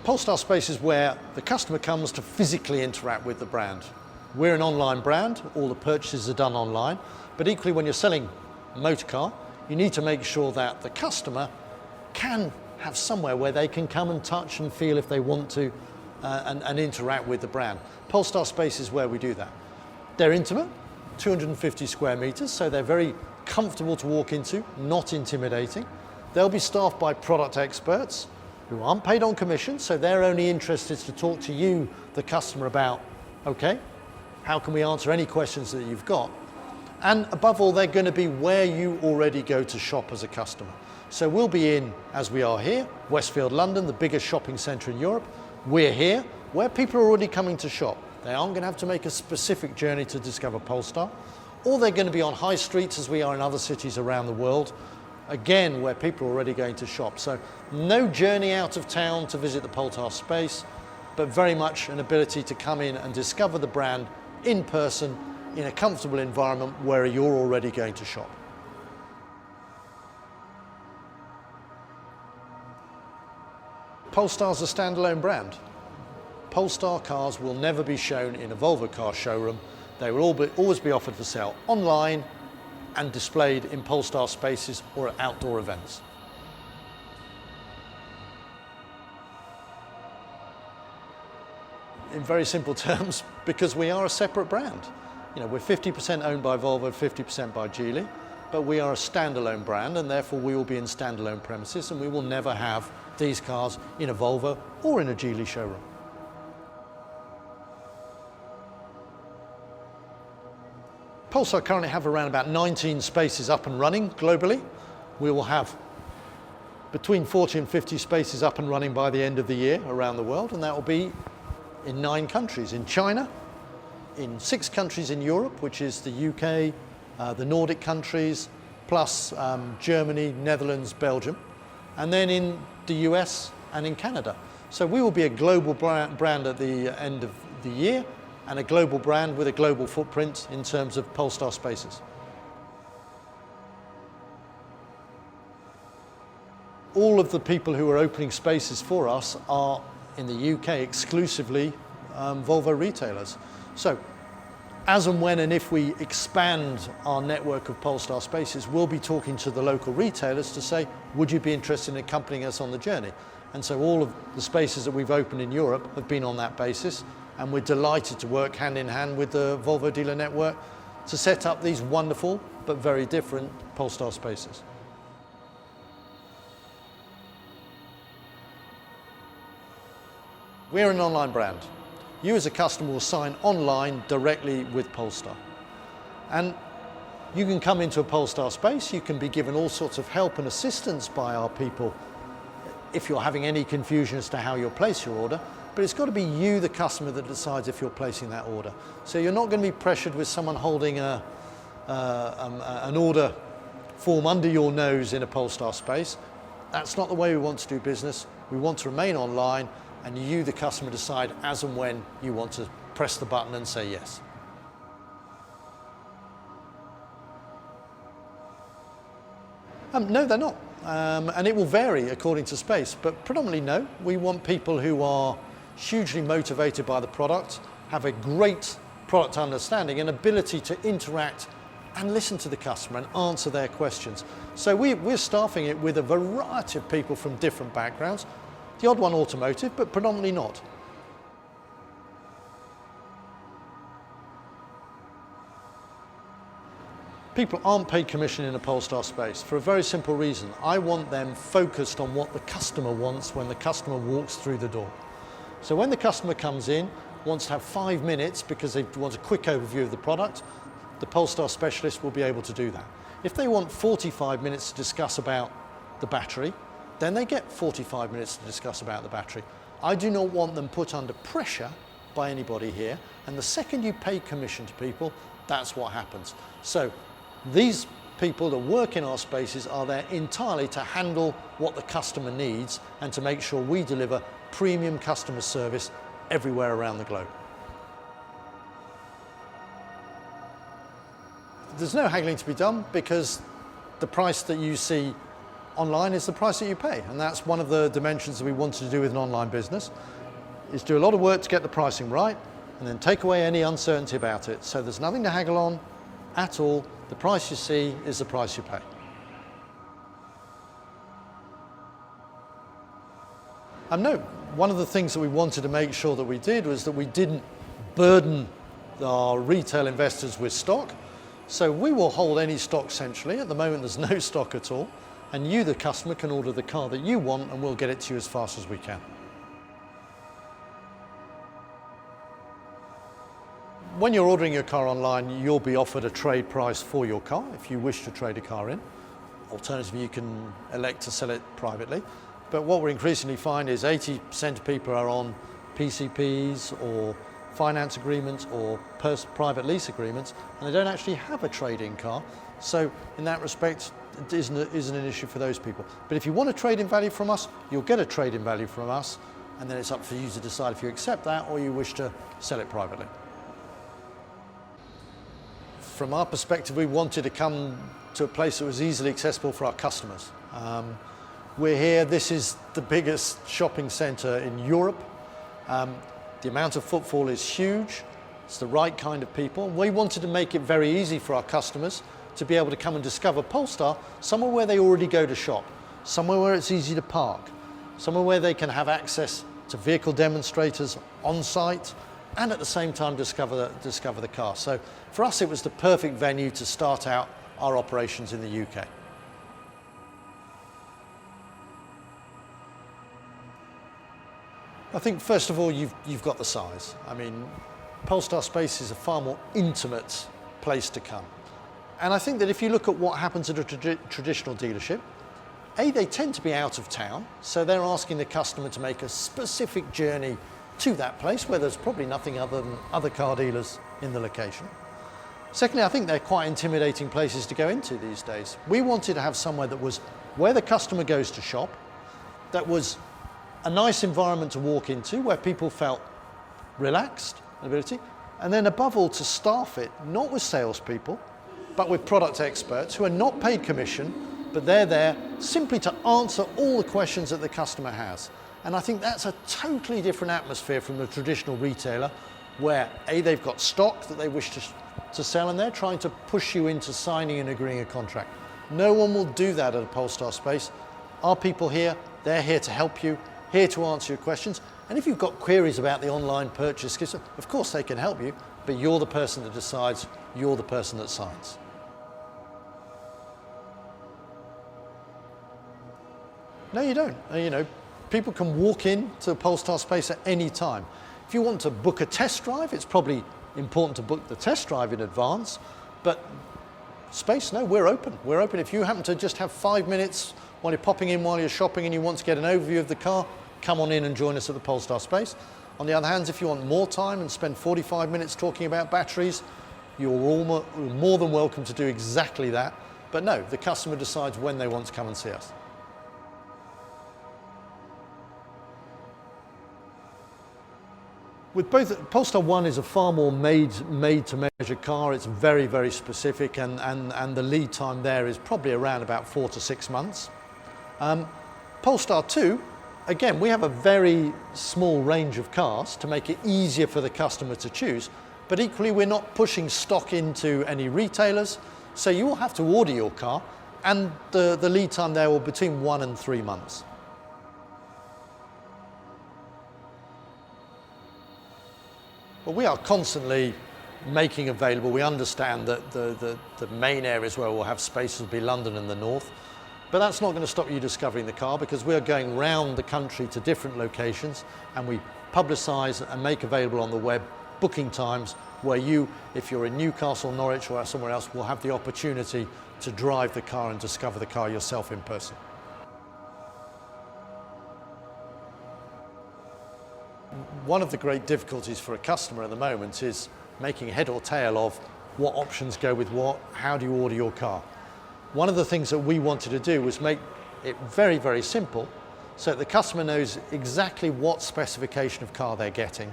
Polestar Space is where the customer comes to physically interact with the brand. We're an online brand, all the purchases are done online, but equally when you're selling a motor car, you need to make sure that the customer can have somewhere where they can come and touch and feel if they want to and interact with the brand. Polestar Space is where we do that. They're intimate, 250 square meters, so they're very comfortable to walk into, not intimidating. They'll be staffed by product experts who aren't paid on commission, so they're only interested to talk to you, the customer, about, okay, how can we answer any questions that you've got? And above all, they're going to be where you already go to shop as a customer. So we'll be in, as we are here, Westfield, London, the biggest shopping centre in Europe. We're here, where people are already coming to shop. They aren't going to have to make a specific journey to discover Polestar, or they're going to be on high streets as we are in other cities around the world, again, where people are already going to shop. So no journey out of town to visit the Polestar Space, but very much an ability to come in and discover the brand in person in a comfortable environment where you're already going to shop. Polestar's a standalone brand. Polestar cars will never be shown in a Volvo car showroom. They will always be offered for sale online and displayed in Polestar Spaces or at outdoor events. In very simple terms, because we are a separate brand. You know, we're 50% owned by Volvo, 50% by Geely, but we are a standalone brand, and therefore we will be in standalone premises, and we will never have these cars in a Volvo or in a Geely showroom. Polestar currently have around about 19 spaces up and running globally. We will have between 40 and 50 spaces up and running by the end of the year around the world, and that will be in 9 countries. In China, in 6 countries in Europe, which is the UK, the Nordic countries, plus Germany, Netherlands, Belgium, and then in the US and in Canada. So we will be a global brand at the end of the year, and a global brand with a global footprint in terms of Polestar Spaces. All of the people who are opening spaces for us are, in the UK, exclusively Volvo retailers. So, as and when and if we expand our network of Polestar Spaces, we'll be talking to the local retailers to say, would you be interested in accompanying us on the journey? And so all of the spaces that we've opened in Europe have been on that basis, and we're delighted to work hand in hand with the Volvo dealer network to set up these wonderful but very different Polestar Spaces. We're an online brand. You as a customer will sign online directly with Polestar. And you can come into a Polestar Space, you can be given all sorts of help and assistance by our people if you're having any confusion as to how you'll place your order, but it's got to be you, the customer, that decides if you're placing that order. So you're not going to be pressured with someone holding an order form under your nose in a Polestar Space. That's not the way we want to do business. We want to remain online, and you, the customer, decide as and when you want to press the button and say yes. No, they're not. And it will vary according to space, but predominantly no. We want people who are hugely motivated by the product, have a great product understanding and ability to interact and listen to the customer and answer their questions. So we're staffing it with a variety of people from different backgrounds. The odd one automotive, but predominantly not. People aren't paid commission in a Polestar Space for a very simple reason. I want them focused on what the customer wants when the customer walks through the door. So when the customer comes in, wants to have 5 minutes because they want a quick overview of the product, the Polestar Specialist will be able to do that. If they want 45 minutes to discuss about the battery, then they get 45 minutes to discuss about the battery. I do not want them put under pressure by anybody here, and the second you pay commission to people, that's what happens. So these people that work in our spaces are there entirely to handle what the customer needs and to make sure we deliver premium customer service everywhere around the globe. There's no haggling to be done because the price that you see online is the price that you pay, and that's one of the dimensions that we wanted to do with an online business, is do a lot of work to get the pricing right and then take away any uncertainty about it. So there's nothing to haggle on at all. The price you see is the price you pay. No, one of the things that we wanted to make sure that we did was that we didn't burden our retail investors with stock. So we will hold any stock centrally. At the moment there's no stock at all, and you, the customer, can order the car that you want and we'll get it to you as fast as we can. When you're ordering your car online, you'll be offered a trade price for your car if you wish to trade a car in. Alternatively, you can elect to sell it privately. But what we increasingly find is 80% of people are on PCPs or finance agreements or private lease agreements, and they don't actually have a trade-in car. So in that respect, it isn't an issue for those people. But if you want a trade-in value from us, you'll get a trade-in value from us, and then it's up for you to decide if you accept that or you wish to sell it privately. From our perspective, we wanted to come to a place that was easily accessible for our customers. We're here, this is the biggest shopping centre in Europe. The amount of footfall is huge. It's the right kind of people. We wanted to make it very easy for our customers to be able to come and discover Polestar somewhere where they already go to shop, somewhere where it's easy to park, somewhere where they can have access to vehicle demonstrators on site, and at the same time discover the car. So for us, it was the perfect venue to start out our operations in the UK. I think first of all, you've got the size. I mean, Polestar Space is a far more intimate place to come. And I think that if you look at what happens at a traditional dealership, they tend to be out of town, so they're asking the customer to make a specific journey to that place where there's probably nothing other than other car dealers in the location. Secondly, I think they're quite intimidating places to go into these days. We wanted to have somewhere that was where the customer goes to shop, that was a nice environment to walk into where people felt relaxed, ability, and then above all to staff it, not with salespeople, but with product experts who are not paid commission, but they're there simply to answer all the questions that the customer has. And I think that's a totally different atmosphere from the traditional retailer where they've got stock that they wish to sell and they're trying to push you into signing and agreeing a contract. No one will do that at a Polestar Space. Our people here, they're here to help you, here to answer your questions. And if you've got queries about the online purchase, of course they can help you, but you're the person that decides, you're the person that signs. No, you don't. You know, people can walk in to Polestar Space at any time. If you want to book a test drive, it's probably important to book the test drive in advance, but Space, no, we're open. We're open. If you happen to just have 5 minutes while you're popping in while you're shopping and you want to get an overview of the car, come on in and join us at the Polestar Space. On the other hand, if you want more time and spend 45 minutes talking about batteries, you're more than welcome to do exactly that. But no, the customer decides when they want to come and see us. With both, Polestar 1 is a far more made-to-measure car. It's very, very specific, and the lead time there is probably around about 4 to 6 months. Polestar 2, again, we have a very small range of cars to make it easier for the customer to choose, but equally we're not pushing stock into any retailers, so you will have to order your car, and the lead time there will be between 1 and 3 months. Well, we are constantly making available. We understand that the main areas where we'll have spaces will be London and the north, but that's not going to stop you discovering the car, because we're going round the country to different locations, and we publicise and make available on the web booking times where you, if you're in Newcastle, Norwich or somewhere else, will have the opportunity to drive the car and discover the car yourself in person. One of the great difficulties for a customer at the moment is making head or tail of what options go with what, how do you order your car. One of the things that we wanted to do was make it very, very simple so that the customer knows exactly what specification of car they're getting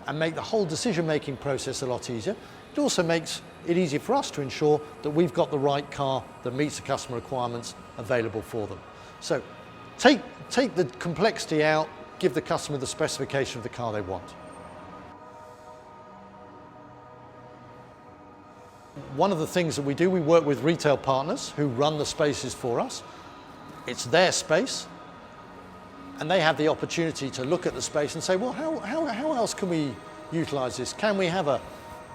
and make the whole decision-making process a lot easier. It also makes it easier for us to ensure that we've got the right car that meets the customer requirements available for them. So take the complexity out, give the customer the specification of the car they want. One of the things that we do, we work with retail partners who run the spaces for us. It's their space, and they have the opportunity to look at the space and say, well, how else can we utilize this? Can we have a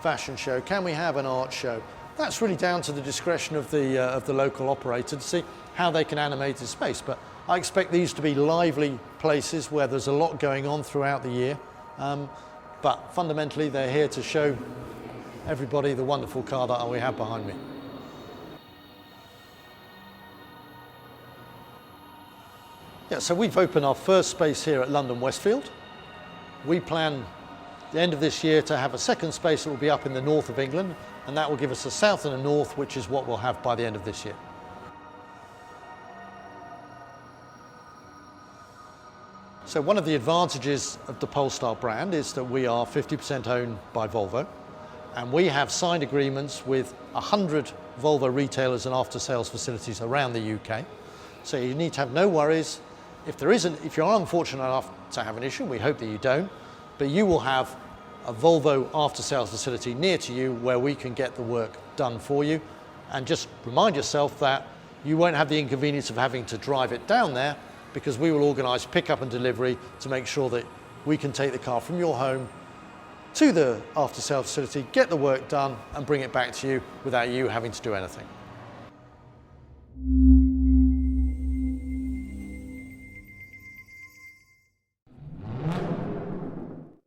fashion show? Can we have an art show? That's really down to the discretion of the local operator to see how they can animate the space. But I expect these to be lively places where there's a lot going on throughout the year. But fundamentally, they're here to show everybody the wonderful car that we have behind me. Yeah, so we've opened our first space here at London Westfield. We plan at the end of this year to have a second space that will be up in the north of England, and that will give us a south and a north, which is what we'll have by the end of this year. So one of the advantages of the Polestar brand is that we are 50% owned by Volvo, and we have signed agreements with 100 Volvo retailers and after-sales facilities around the UK. So you need to have no worries. If you're unfortunate enough to have an issue, we hope that you don't, but you will have a Volvo after-sales facility near to you where we can get the work done for you. And just remind yourself that you won't have the inconvenience of having to drive it down there, because we will organise pickup and delivery to make sure that we can take the car from your home to the after-sales facility, get the work done and bring it back to you without you having to do anything.